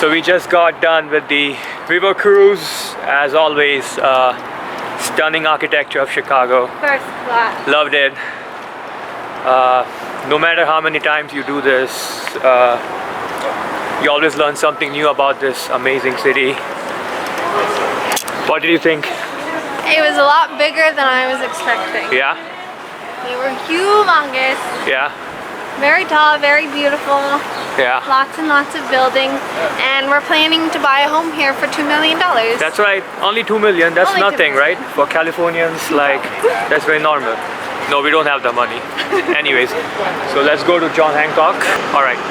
So we just got done with the river cruise. As always, stunning architecture of Chicago. First class. Loved it. No matter how many times you do this, you always learn something new about this amazing city. What did you think? It was a lot bigger than I was expecting. Yeah? They were humongous. Yeah? Very tall, very beautiful. Yeah. Lots and lots of buildings. And we're planning to buy a home here for $2 million. That's right. Only 2 million. That's Only 2 nothing, million. right? For Californians, like, that's very normal. No, we don't have the money. Anyways, so let's go to John Hancock. All right.